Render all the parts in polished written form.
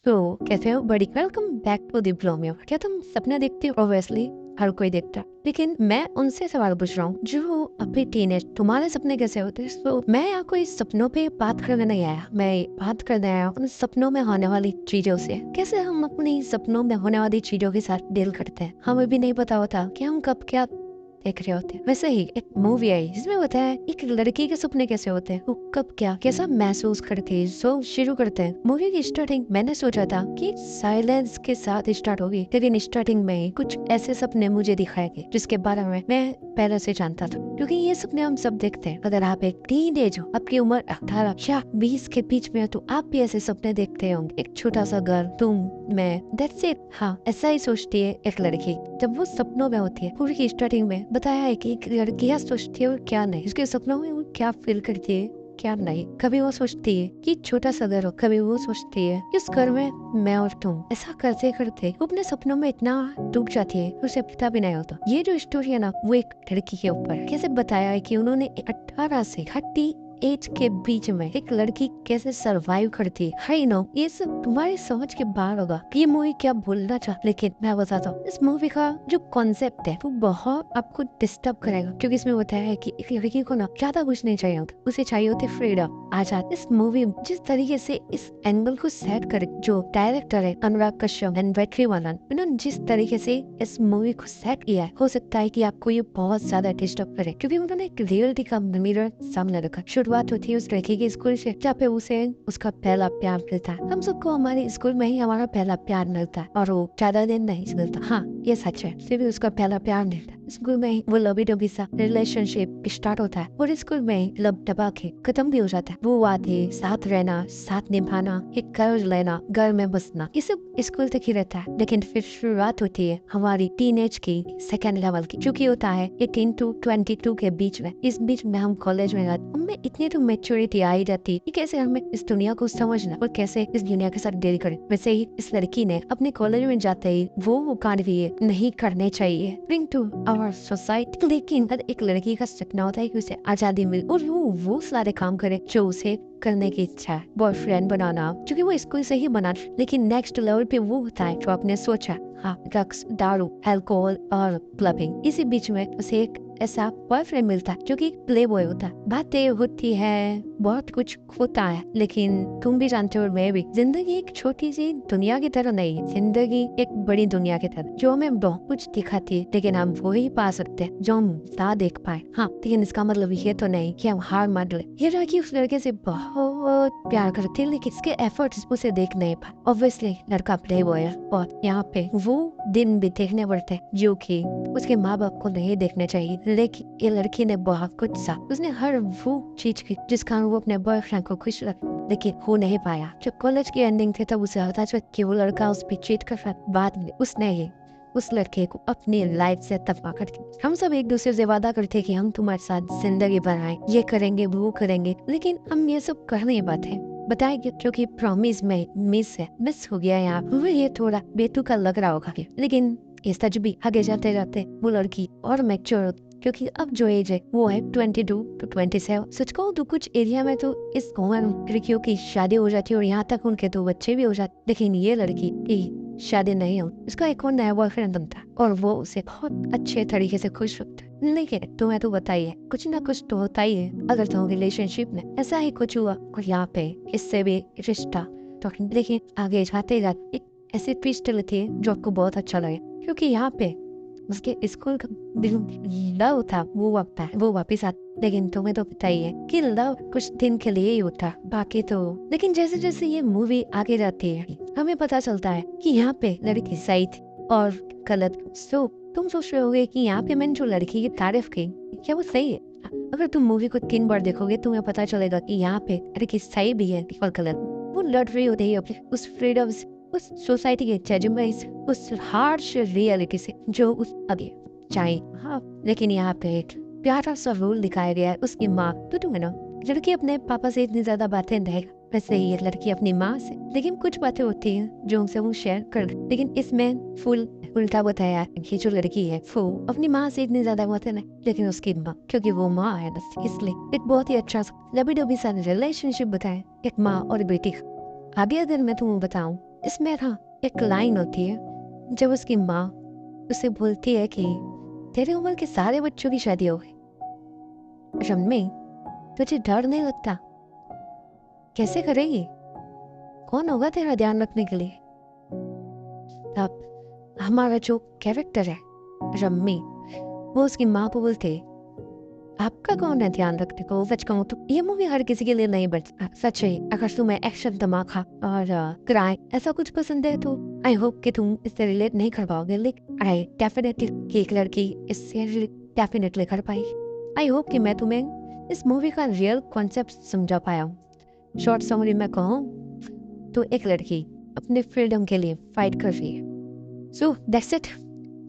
तो कैसे हो बड़ी? वेलकम बैक टू द ब्लोमियो। क्या तुम सपने देखते हो? ऑब्वियसली हर कोई देखता है, लेकिन मैं उनसे सवाल पूछ रहा हूँ जो अभी टीनेज, तुम्हारे सपने कैसे होते हैं? तो मैं यहाँ कोई सपनों पे बात करने नहीं आया, मैं बात करने आया उन सपनों में होने वाली चीजों से। कैसे हम अपनी सपनों में होने वाली चीजों के साथ डील करते हैं, हमें भी नहीं पता होता कि हम कब क्या देख रहे होते हैं। वैसे ही एक मूवी आई जिसमें बताया है एक लड़की के सपने कैसे होते हैं, वो कब क्या कैसा महसूस करती है। सो शुरू करते हैं। मूवी की स्टार्टिंग मैंने सोचा था कि साइलेंस के साथ स्टार्ट होगी, लेकिन स्टार्टिंग में ही कुछ ऐसे सपने मुझे दिखाए गए जिसके बारे में मैं पहले से जानता था, क्योंकि ये सपने हम सब देखते हैं। अगर आप एक टीनेज हो, आपकी उम्र 18 या 20 के बीच में हो, तो आप भी ऐसे सपने देखते होंगे। एक छोटा सा घर, तुम, मैं, दैट्स इट। हाँ, ऐसा ही सोचती है एक लड़की जब वो सपनों में होती है। पूरी की स्टार्टिंग में बताया है कि एक लड़की क्या सोचती है और क्या नहीं, उसके सपनों में वो क्या फील करती है क्या नहीं। कभी वो सोचती है कि छोटा सा घर हो, कभी वो सोचती है कि उस घर में मैं और तुम। ऐसा करते करते वो अपने सपनों में इतना डूब जाती है उसे पता भी नहीं होता। ये जो स्टोरी है ना, वो एक लड़की के ऊपर कैसे बताया है कि उन्होंने 18 से 30 एज के बीच में एक लड़की कैसे सरवाइव करती है। आई नो ये सब तुम्हारी समझ के बाहर होगा कि ये मूवी क्या बोलना चाहती, लेकिन मैं बताता हूँ इस मूवी का जो कॉन्सेप्ट है वो बहुत आपको डिस्टर्ब करेगा, क्योंकि इसमें बताया है कि एक लड़की को ना ज्यादा कुछ नहीं चाहिए होता, उसे चाहिए होती फ्रीडम, आजाद। इस मूवी में जिस तरीके से इस एंगल को सेट करे, जो डायरेक्टर है अनुराग कश्यप एंड वेट्रीवालन, उन्होंने जिस तरीके से इस मूवी को सेट किया है, हो सकता है कि आपको ये बहुत ज्यादा डिस्टर्ब करे, क्योंकि उन्होंने एक रियलिटी का मिरर सामने रखा। शुरुआत होती है उस लड़की के स्कूल से, जहाँ पे उसे उसका पहला प्यार मिलता है। हम सबको हमारे स्कूल में ही हमारा पहला प्यार मिलता है, और वो ज्यादा दिन नहीं मिलता। हाँ, ये सच है, सिर्फ उसका पहला प्यार मिलता है। स्कूल में ही वो लवी डबी सा रिलेशनशिप स्टार्ट होता है, और स्कूल में ही लब डबा के खत्म भी हो जाता है। वो वादे, साथ रहना, साथ निभाना, एक कर्ज लेना, घर में बसना, ये सब स्कूल तक ही रहता है। लेकिन फिर शुरुआत होती है हमारी टीनेज की, सेकेंड लेवल की, जो कि होता है 18 to 22 के बीच में। इस बीच में हम कॉलेज में जाते, हमें इतनी तो मेच्योरिटी आई जाती है कि कैसे हमें इस दुनिया को समझना और कैसे इस दुनिया के साथ डील करें। वैसे ही इस लड़की ने अपने कॉलेज में जाते ही वो कांड भी नहीं करने चाहिए ब्रिंग टू आवर सोसाइटी, लेकिन हर एक लड़की का सपना होता है कि उसे आजादी मिले और वो सारे काम करे जो उसे करने की इच्छा है। बॉयफ्रेंड बनाना, क्योंकि वो स्कूल से ही बना, लेकिन नेक्स्ट लेवल पे वो होता है जो आपने सोचा। हाँ, ड्रग्स, दारू, अल्कोहल और क्लबिंग। इसी बीच में उसे एक ऐसा बॉयफ्रेंड मिलता है जो कि प्ले बॉय होता है। बातें होती है, बहुत कुछ होता है, लेकिन तुम भी जानते हो और मैं भी, जिंदगी एक छोटी सी दुनिया की तरह नहीं है, जिंदगी एक बड़ी दुनिया की तरह, जो हमें बहुत कुछ दिखाती है, लेकिन हम वो ही पा सकते हैं जो हम ना देख पाए। हाँ, लेकिन इसका मतलब ये तो नहीं कि हम हार मान ले। ये लड़की उस लड़के से बहुत प्यार करती है, लेकिन इसके एफर्ट्स उसे देख नहीं पाए। ऑब्वियसली लड़का प्ले बॉय है, और यहाँ पे वो दिन भी देखने पड़ते हैं जो कि उसके माँ बाप को नहीं देखने चाहिए। लेकिन ये लड़की ने बहुत कुछ सा, उसने हर वो चीज की जिस कारण वो अपने बॉयफ्रेंड को खुश रख, लेकिन हो नहीं पाया। जब कॉलेज की एंडिंग थे तब उसे पता चला कि वो लड़का उस पर चीट कर रहा। बाद में उसने ही उस लड़के को अपनी लाइफ से तफा कर दिया। हम सब एक दूसरे से वादा करते कि हम तुम्हारे साथ जिंदगी बनाए, ये करेंगे वो करेंगे, लेकिन हम ये सब कर नहीं पाते। बताएंगे क्योंकि प्रॉमिस में मिस हो गया यहाँ। वो ये थोड़ा बेतुका लग रहा होगा, लेकिन ये सच भी। आगे जाते जाते वो लड़की और मैच्योर, क्योंकि अब जो एज है वो है 22 to 27। सच कहूं तो कुछ एरिया में तो इस उम्र लड़कियों की शादी हो जाती है और यहाँ तक उनके तो बच्चे भी हो जाते, लेकिन ये लड़की की शादी नहीं हो, इसका एक और नया बॉयफ्रेंड बनता है और वो उसे बहुत अच्छे तरीके से खुश रखता है। लेकिन तुम्हें तो बताइए, कुछ ना कुछ तो होता ही है अगर तुम रिलेशनशिप में। ऐसा ही कुछ हुआ और यहाँ पे इससे भी रिश्ता तो, लेकिन आगे जाते जाते एक ऐसी ट्विस्ट लेती है जो आपको बहुत अच्छा लगे, क्योंकि यहाँ पे उसके स्कूल का लव था वो वापिस आता। लेकिन तुम्हें तो पता ही है कि लव कुछ दिन के लिए ही होता, बाकी तो। लेकिन जैसे जैसे ये मूवी आगे जाती है हमें पता चलता है कि यहाँ पे लड़की सही थी और गलत। सो तुम सोच रहे होगे कि यहाँ पे मैंने जो लड़की की तारीफ की, क्या वो सही है? अगर तुम मूवी को 3 बार देखोगे तुम्हें पता चलेगा कि यहाँ पे लड़की सही भी है और गलत। वो लड़ रही होती है उस फ्रीडम से, उस सोसाइटी के जजमेंट से, उस हार्श रियलिटी से जो उस अभी चाहिए। हाँ, लेकिन यहाँ पे एक प्यारा सा रोल दिखाया गया है उसकी माँ। तो तुम है ना, लड़की अपने पापा से इतनी ज्यादा बातें नहीं, वैसे ही ये लड़की अपनी माँ से, लेकिन कुछ बातें होती हैं जो उनसे वो शेयर कर। लेकिन इसमें फुल उल्टा बताया, ये जो लड़की है वो अपनी माँ से इतनी ज्यादा बातें नहीं, लेकिन उसकी माँ, क्योंकि वो माँ है ना, इसलिए एक बहुत ही अच्छा लबी डबी सा रिलेशनशिप बताया एक माँ और बेटी। आगे अगर मैं तुम्हें बताऊं, इसमें ना एक लाइन होती है जब उसकी माँ उसे बोलती है कि तेरी उम्र के सारे बच्चों की शादी हो गई, रम्मी तुझे डर नहीं लगता? कैसे करेगी? कौन होगा तेरा ध्यान रखने के लिए? तब हमारा जो कैरेक्टर है रम्मी, वो उसकी माँ को बोलते, आपका कौन है ध्यान रखने को? सच कहूँ तो ये मूवी हर किसी के लिए नहीं बनी। सच है, अगर तुम्हें एक्शन, धमाका और क्राइम ऐसा कुछ पसंद है तो आई होप कि तुम इससे रिलेट नहीं कर पाओगे, लेकिन आई डेफिनेटली कि एक लड़की इससे डेफिनेटली कर पाई। आई होप कि मैं तुम्हें इस मूवी का रियल कॉन्सेप्ट समझा पाया हूँ। शॉर्ट समरी में कहूँ तो एक लड़की अपने फ्रीडम के लिए फाइट कर रही है। So that's it.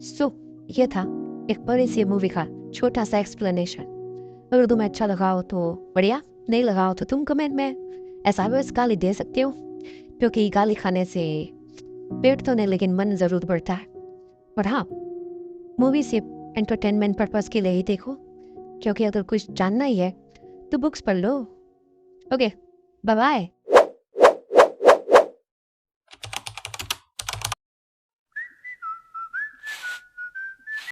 सो ये था एक बड़ी सी मूवी का छोटा सा एक्सप्लेनेशन। अगर तुम्हें अच्छा लगा हो तो बढ़िया, नहीं लगा हो तो तुम कमेंट में ऐसा बस गाली दे सकते हो, क्योंकि गाली खाने से पेट तो नहीं लेकिन मन ज़रूर बढ़ता है। और हाँ, मूवी सिर्फ एंटरटेनमेंट पर्पज़ के लिए ही देखो, क्योंकि अगर कुछ जानना ही है तो बुक्स पढ़ लो। Okay, bye bye.